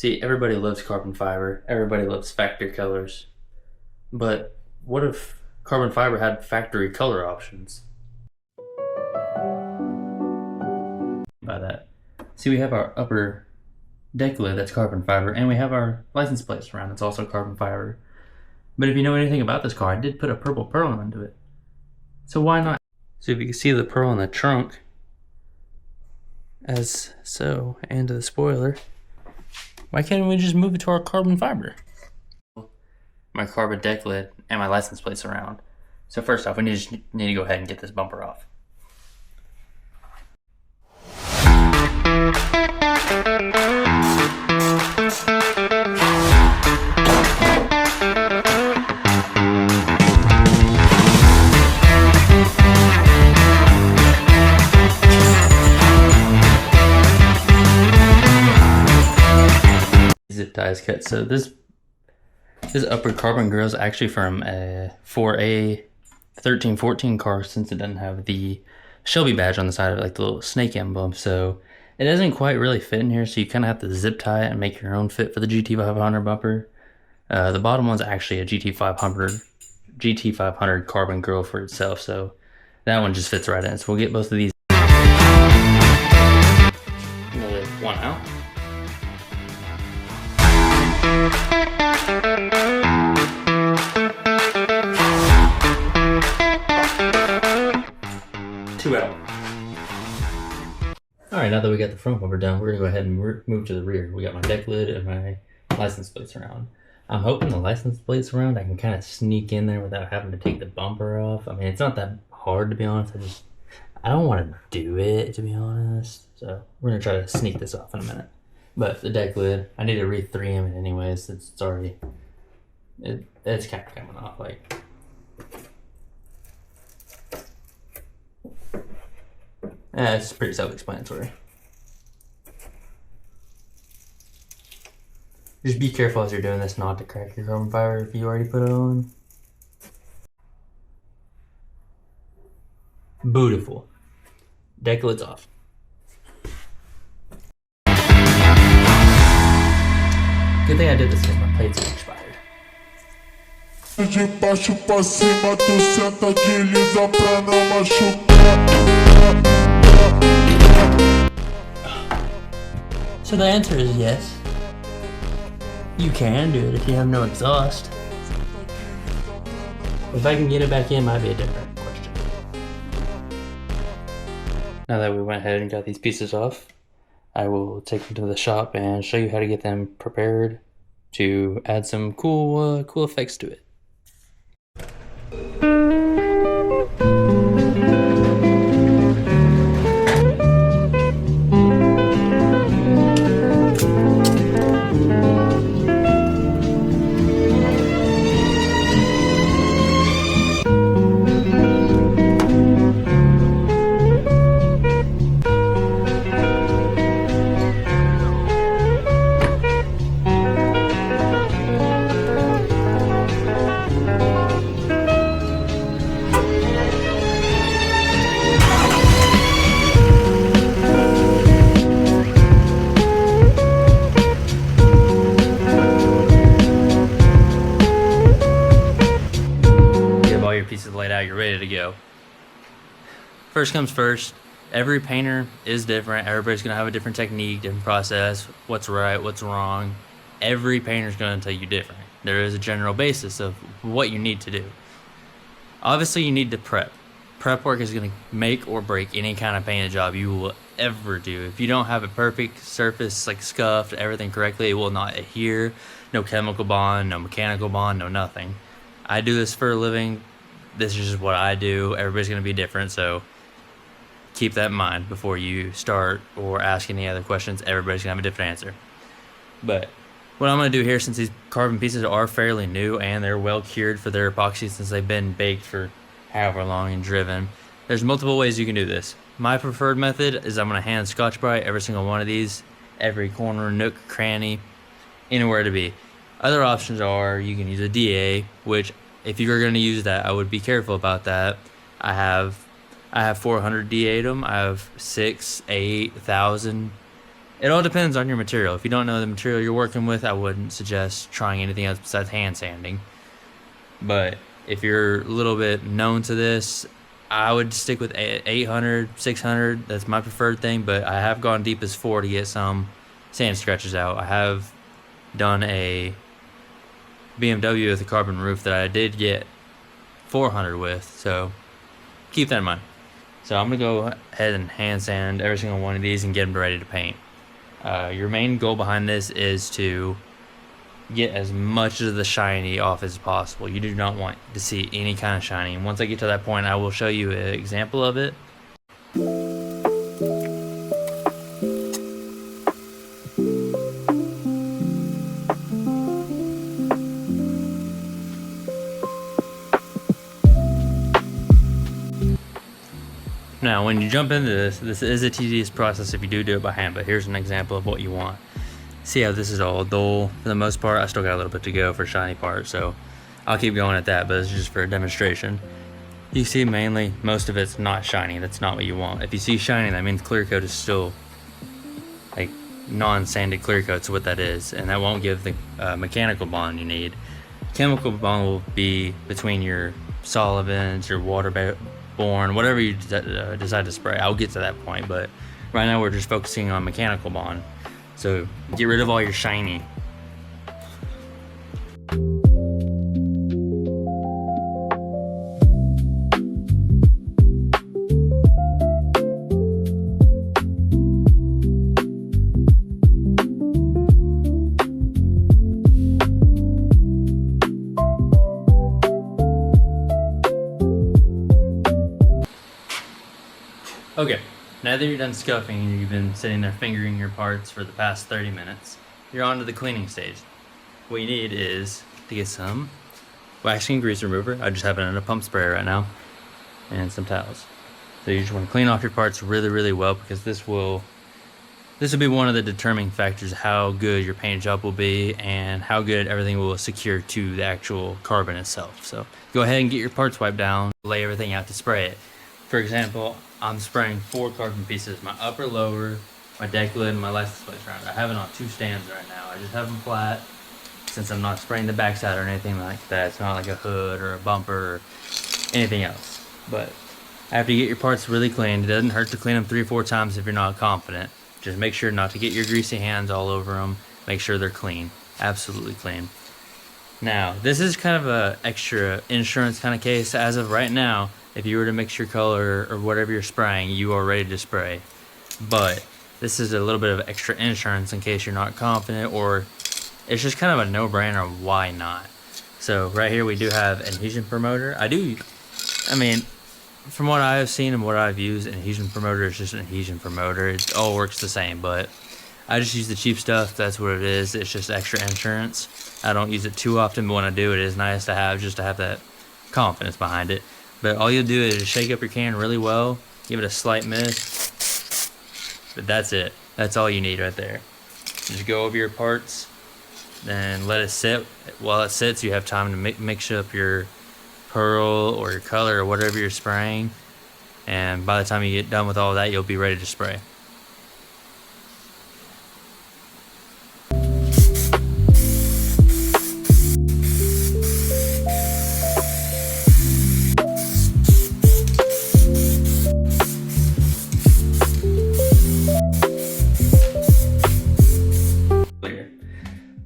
See, everybody loves carbon fiber. Everybody loves factory colors. But what if carbon fiber had factory color options? By that, see, we have our upper deck lid that's carbon fiber, and we have our license plate surround that's also carbon fiber. But if you know anything about this car, I did put a purple pearl into it. So why not? So if you can see the pearl in the trunk, as so, and to the spoiler, why can't we just move it to our carbon fiber? My carbon deck lid and my license plate surround. So first off, we need to go ahead and get this bumper off. Zip ties cut. So this upper carbon grill is actually from for a 1314 car, since it doesn't have the Shelby badge on the side of it, like the little snake emblem. So it doesn't quite really fit in here, so you kind of have to zip tie it and make your own fit for the GT500 bumper. The bottom one's actually a GT500 carbon grill for itself, so that one just fits right in. So we'll get both of these. Another one out. Two out. Alright, now that we got the front bumper done, we're going to go ahead and move to the rear. We got my deck lid and my license plate surround. I'm hoping the license plate surround I can kind of sneak in there without having to take the bumper off. I mean, it's not that hard, to be honest. I don't want to do it, to be honest. So we're going to try to sneak this off in a minute. But the deck lid, I need to re-3M it anyways, since it's already, it's kind of coming off, like. It's pretty self-explanatory. Just be careful as you're doing this not to crack your carbon fiber if you already put it on. Beautiful. Deck lid's off. Good thing I did this because my plates are expired. De baixo pra cima, tu senta de lisa pra não machucar. So the answer is yes. You can do it if you have no exhaust. If I can get it back in, might be a different question. Now that we went ahead and got these pieces off, I will take them to the shop and show you how to get them prepared to add some cool effects to it. Pieces laid out, you're ready to go. First comes first, every painter is different. Everybody's gonna have a different technique, different process, what's right, what's wrong. Every painter's gonna tell you different. There is a general basis of what you need to do. Obviously you need to prep. Prep work is gonna make or break any kind of painted job you will ever do. If you don't have a perfect surface, like scuffed, everything correctly, it will not adhere. No chemical bond, no mechanical bond, no nothing. I do this for a living. This is just what I do. Everybody's going to be different, so keep that in mind before you start or ask any other questions. Everybody's going to have a different answer. But what I'm going to do here, since these carbon pieces are fairly new and they're well cured for their epoxy since they've been baked for however long and driven, there's multiple ways you can do this. My preferred method is I'm going to hand Scotch-Brite every single one of these, every corner, nook, cranny, anywhere to be. Other options are you can use a DA, which if you're going to use that, I would be careful about that. I have 400 D8 them. I have 6, 8, 1,000, It all depends on your material. If you don't know the material you're working with, I wouldn't suggest trying anything else besides hand sanding. But if you're a little bit known to this, I would stick with 800, 600. That's my preferred thing, but I have gone deep as 4 to get some sand scratches out. I have done a BMW with a carbon roof that I did get 400 with, so keep that in mind. So I'm gonna go ahead and hand sand every single one of these and get them ready to paint. Your main goal behind this is to get as much of the shiny off as possible. You do not want to see any kind of shiny. And once I get to that point, I will show you an example of it. Now, when you jump into this is a tedious process if you do it by hand, but here's an example of what you want. See how this is all dull for the most part. I still got a little bit to go for shiny part, so I'll keep going at that, but it's just for a demonstration. You see mainly most of it's not shiny. That's not what you want. If you see shiny, that means clear coat is still like non-sanded clear coat's what that is, and that won't give the mechanical bond you need. Chemical bond will be between your solvents, your waterborne, whatever you decide to spray. I'll get to that point, but right now we're just focusing on mechanical bond. So get rid of all your shiny. Okay, now that you're done scuffing and you've been sitting there fingering your parts for the past 30 minutes, you're on to the cleaning stage. What you need is to get some waxing grease remover. I just have it in a pump sprayer right now, and some towels. So you just want to clean off your parts really, really well, because this will be one of the determining factors how good your paint job will be and how good everything will secure to the actual carbon itself. So go ahead and get your parts wiped down, lay everything out to spray it. For example, I'm spraying 4 carbon pieces, my upper, lower, my deck lid, and my license plate round. I have it on 2 stands right now. I just have them flat since I'm not spraying the backside or anything like that. It's not like a hood or a bumper or anything else. But after you get your parts really cleaned, it doesn't hurt to clean them 3 or 4 times if you're not confident. Just make sure not to get your greasy hands all over them. Make sure they're clean, absolutely clean. Now, this is kind of a extra insurance kind of case. As of right now, if you were to mix your color or whatever you're spraying, you are ready to spray. But this is a little bit of extra insurance in case you're not confident, or it's just kind of a no-brainer. Why not? So right here we do have adhesion promoter. I mean, from what I have seen and what I've used, an adhesion promoter is just an adhesion promoter. It all works the same, but I just use the cheap stuff. That's what it is. It's just extra insurance. I don't use it too often, but when I do, it is nice to have, just to have that confidence behind it. But all you'll do is just shake up your can really well, give it a slight mist, but that's it. That's all you need right there. Just go over your parts, then let it sit. While it sits, you have time to mix up your pearl or your color or whatever you're spraying, and by the time you get done with all that, you'll be ready to spray.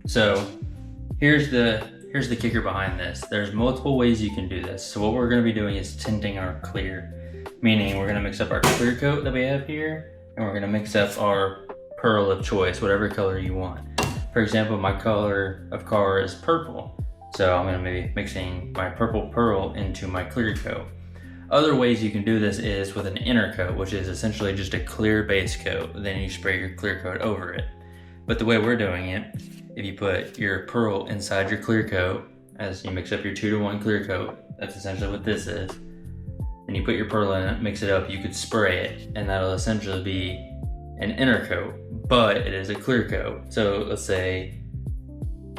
So here's the kicker behind this. There's multiple ways you can do this. So what we're going to be doing is tinting our clear, meaning we're going to mix up our clear coat that we have here, and we're going to mix up our pearl of choice, whatever color you want. For example, my color of car is purple, so I'm going to be mixing my purple pearl into my clear coat. Other ways you can do this is with an inner coat, which is essentially just a clear base coat. Then you spray your clear coat over it. But the way we're doing it, if you put your pearl inside your clear coat, as you mix up your 2-to-1 clear coat, that's essentially what this is, and you put your pearl in it, mix it up, you could spray it, and that'll essentially be an inner coat, but it is a clear coat. So let's say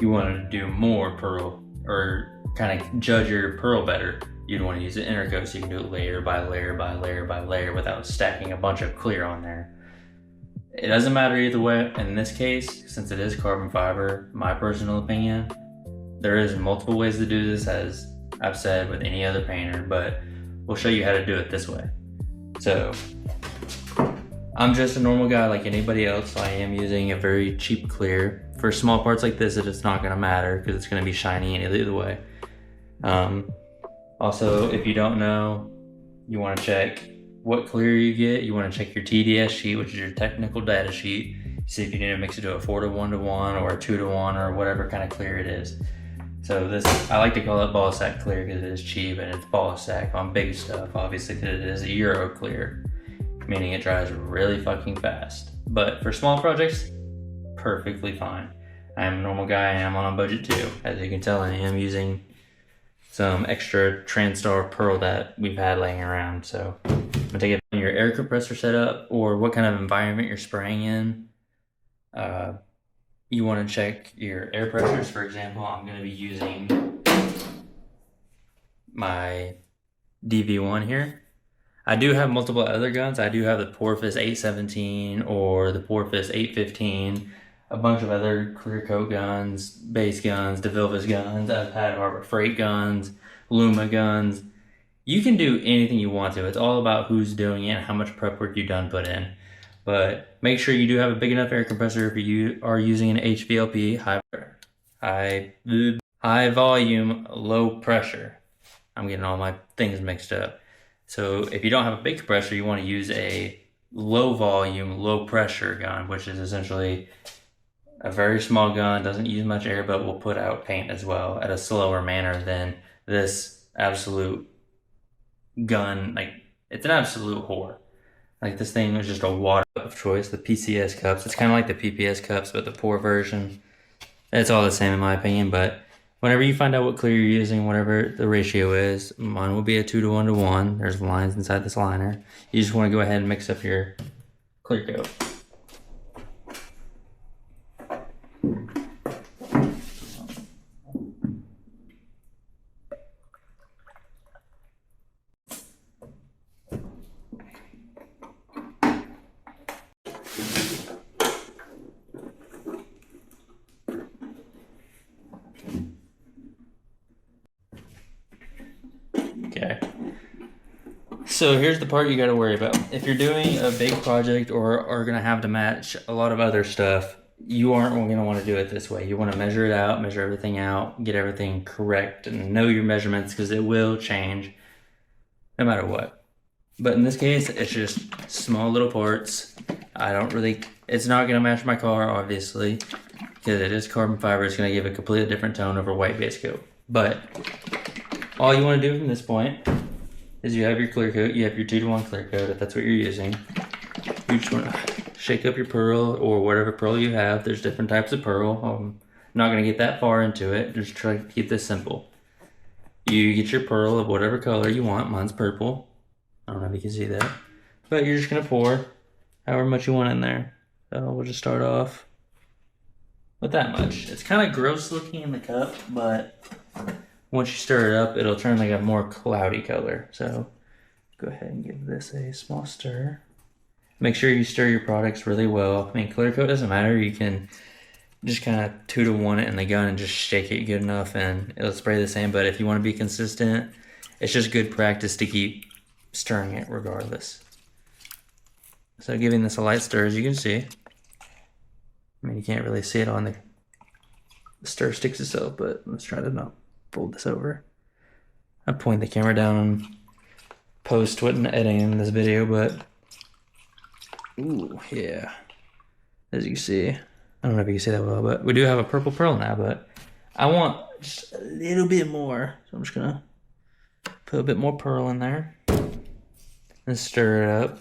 you wanted to do more pearl, or kind of judge your pearl better, you'd want to use an inner coat, so you can do it layer by layer by layer by layer without stacking a bunch of clear on there. It doesn't matter either way. In this case, since it is carbon fiber, my personal opinion, there is multiple ways to do this, as I've said with any other painter, but we'll show you how to do it this way. So I'm just a normal guy like anybody else. So I am using a very cheap clear. For small parts like this, it's not gonna matter because it's gonna be shiny either way. Also, if you don't know, you wanna check what clear you get. You wanna check your TDS sheet, which is your technical data sheet. See if you need to mix it to a 4:1:1 or a 2:1 or whatever kind of clear it is. So this, I like to call it ball sack clear because it is cheap and it's ball sack on big stuff, obviously, because it is a Euro clear, meaning it dries really fucking fast. But for small projects, perfectly fine. I am a normal guy and I'm on a budget too. As you can tell, I am using some extra Transtar pearl that we've had laying around. So I'm gonna take it on your air compressor setup or what kind of environment you're spraying in. You want to check your air pressures. For example, I'm going to be using my DV1 here. I do have multiple other guns. I do have the Porpoise 817 or the Porpoise 815, a bunch of other clear coat guns, base guns, DeVilbiss guns. I've had Harbor Freight guns, Luma guns. You can do anything you want to. It's all about who's doing it and how much prep work you've done put in. But make sure you do have a big enough air compressor if you are using an HVLP, high volume, low pressure. I'm getting all my things mixed up. So if you don't have a big compressor, you want to use a low volume, low pressure gun, which is essentially a very small gun, doesn't use much air, but will put out paint as well at a slower manner than this absolute gun. Like, it's an absolute whore. Like, this thing was just a water of choice, the PCS cups. It's kind of like the PPS cups, but the poor version. It's all the same in my opinion, but whenever you find out what clear you're using, whatever the ratio is, mine will be a 2:1:1. There's lines inside this liner. You just want to go ahead and mix up your clear coat. Okay. So here's the part you got to worry about. If you're doing a big project or are going to have to match a lot of other stuff, you aren't going to want to do it this way. You want to measure it out, measure everything out, get everything correct, and know your measurements because it will change no matter what. But in this case, it's just small little parts. It's not going to match my car, obviously, because it is carbon fiber. It's going to give a completely different tone over white base coat. But all you want to do from this point is you have your clear coat, you have your 2:1 clear coat if that's what you're using. You just want to shake up your pearl or whatever pearl you have. There's different types of pearl. I'm not going to get that far into it. Just try to keep this simple. You get your pearl of whatever color you want. Mine's purple. I don't know if you can see that. But you're just going to pour however much you want in there. So we'll just start off with that much. It's kind of gross looking in the cup, but once you stir it up, it'll turn like a more cloudy color. So go ahead and give this a small stir. Make sure you stir your products really well. I mean, clear coat doesn't matter. You can just kind of 2:1 it in the gun and just shake it good enough and it'll spray the same. But if you want to be consistent, it's just good practice to keep stirring it regardless. So giving this a light stir, as you can see. I mean, you can't really see it on the stir sticks itself, but let's try to not fold this over. I point the camera down and post what I'm editing in this video, but ooh, yeah. As you can see, I don't know if you can see that well, but we do have a purple pearl now, but I want just a little bit more. So I'm just gonna put a bit more pearl in there and stir it up.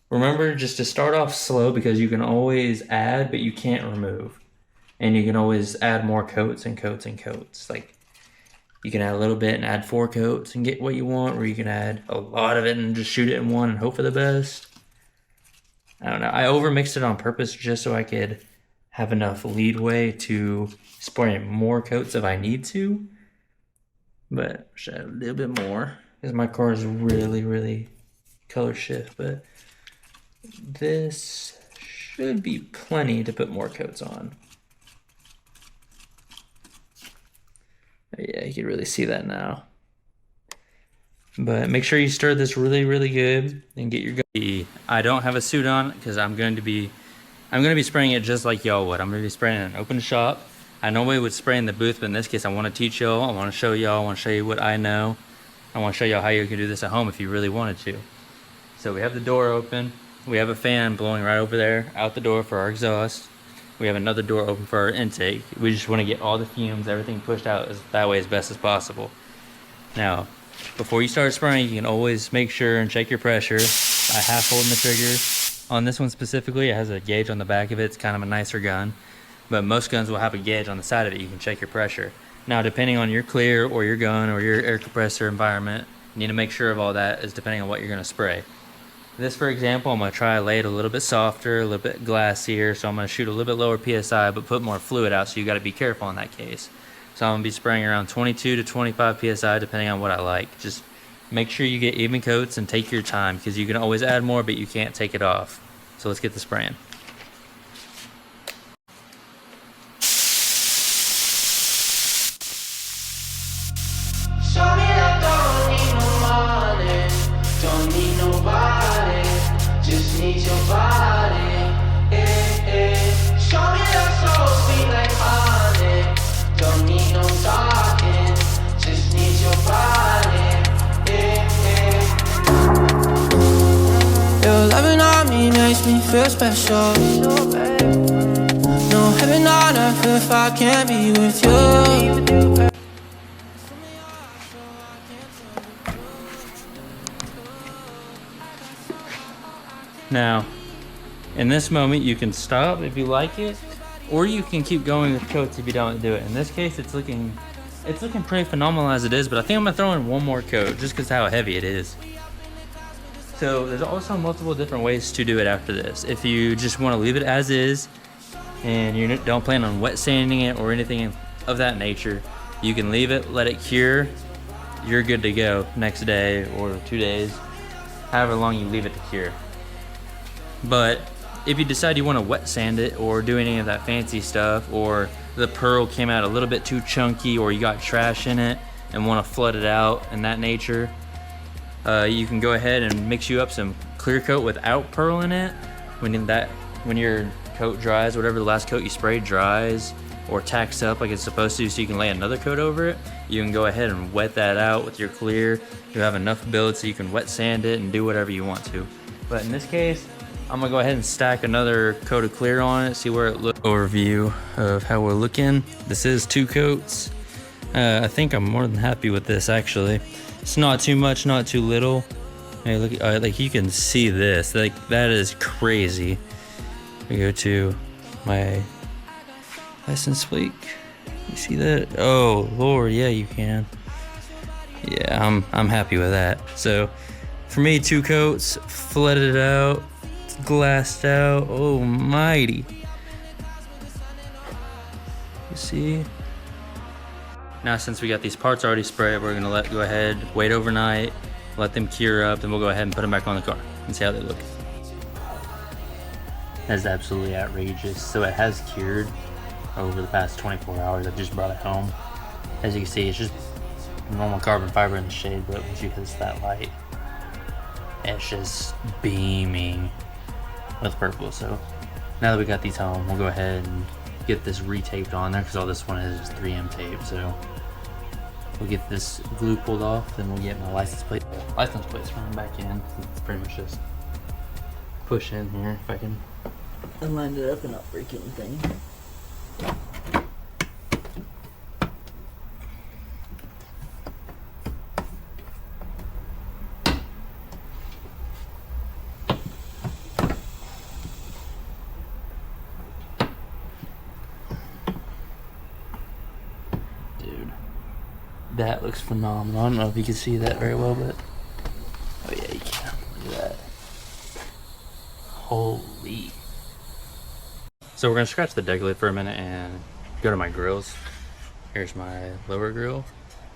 Remember just to start off slow because you can always add, but you can't remove. And you can always add more coats and coats and coats. Like, you can add a little bit and add 4 coats and get what you want, or you can add a lot of it and just shoot it in one and hope for the best. I don't know. I overmixed it on purpose just so I could have enough leadway to spray more coats if I need to. But just add a little bit more because my car is really, really color shift. But this should be plenty to put more coats on. Yeah, you can really see that now. But make sure you stir this really, really good and get your gun. I don't have a suit on because I'm going to be spraying it just like y'all would. I'm going to be spraying in an open shop. I normally would spray in the booth, but in this case, I want to teach y'all. I want to show y'all. I want to show you what I know. I want to show y'all how you can do this at home if you really wanted to. So we have the door open. We have a fan blowing right over there out the door for our exhaust. We have another door open for our intake. We just want to get all the fumes, everything pushed out that way as best as possible. Now, before you start spraying, you can always make sure and check your pressure. I half holding the trigger. On this one specifically, it has a gauge on the back of it. It's kind of a nicer gun. But most guns will have a gauge on the side of it. You can check your pressure. Now, depending on your clear or your gun or your air compressor environment, you need to make sure of all that is depending on what you're going to spray. This, for example, I'm going to try to lay it a little bit softer, a little bit glassier. So I'm going to shoot a little bit lower PSI, but put more fluid out. So you got to be careful in that case. So I'm going to be spraying around 22 to 25 PSI depending on what I like. Just make sure you get even coats and take your time because you can always add more, but you can't take it off. So let's get the spraying. Your loving on me makes me feel special. No heaven on earth if I can't be with you. Now, in this moment, you can stop if you like it, or you can keep going with coats if you don't do it. In this case, it's looking pretty phenomenal as it is, but I think I'm gonna throw in one more coat just because how heavy it is. So there's also multiple different ways to do it after this. If you just want to leave it as is, and you don't plan on wet sanding it or anything of that nature, you can leave it, let it cure. You're good to go next day or 2 days, however long you leave it to cure. But if you decide you want to wet sand it or do any of that fancy stuff, or the pearl came out a little bit too chunky, or you got trash in it and want to flood it out in that nature, you can go ahead and mix you up some clear coat without pearl in it. When your coat dries, whatever the last coat you sprayed dries or tacks up like it's supposed to, so you can lay another coat over it, you can go ahead and wet that out with your clear. You have enough build so you can wet sand it and do whatever you want to. But in this case, I'm gonna go ahead and stack another coat of clear on it, see where it looks. Overview of how we're looking. This is 2 coats. I think I'm more than happy with this actually. It's not too much, not too little. Hey, look, like you can see this, like that is crazy. We go to my license plate. You see that? Oh Lord, yeah, you can. Yeah, I'm happy with that. So for me, 2 coats, flooded it out, glassed out. Oh mighty. You see? Now since we got these parts already sprayed, we're gonna go ahead, wait overnight, let them cure up, then we'll go ahead and put them back on the car and see how they look. That's absolutely outrageous. So it has cured over the past 24 hours. I just brought it home. As you can see, it's just normal carbon fiber in the shade, but once you hit that light, it's just beaming with purple. So now that we got these home, we'll go ahead and get this retaped on there because all this one is 3M tape. So we'll get this glue pulled off, then we'll get my license plates running back in. It's pretty much just push in here if I can line it up and not break anything. That looks phenomenal. I don't know if you can see that very well, but oh yeah, you can. Look at that. Holy. So we're gonna scratch the deck lid for a minute and go to my grills. Here's my lower grill.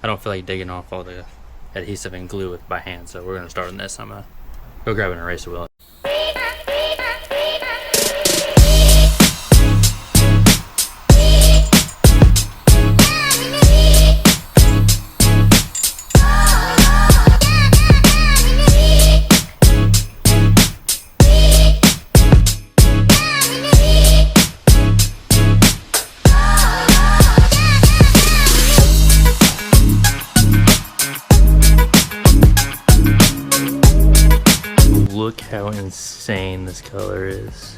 I don't feel like digging off all the adhesive and glue by hand, so we're gonna start on this. I'm gonna go grab an eraser wheel. insane this color is.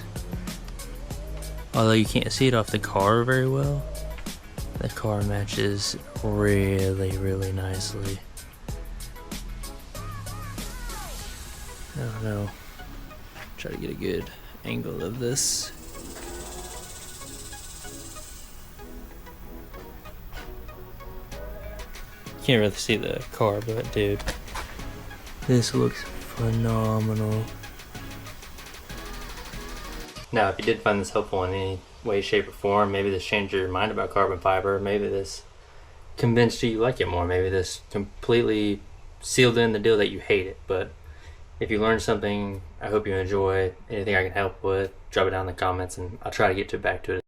Although you can't see it off the car very well, the car matches really, really nicely. I don't know. Try to get a good angle of this. Can't really see the car, but dude, this looks phenomenal. Now, if you did find this helpful in any way, shape, or form, maybe this changed your mind about carbon fiber, maybe this convinced you like it more, maybe this completely sealed in the deal that you hate it. But if you learned something, I hope you enjoy. Anything I can help with, drop it down in the comments and I'll try to get back to it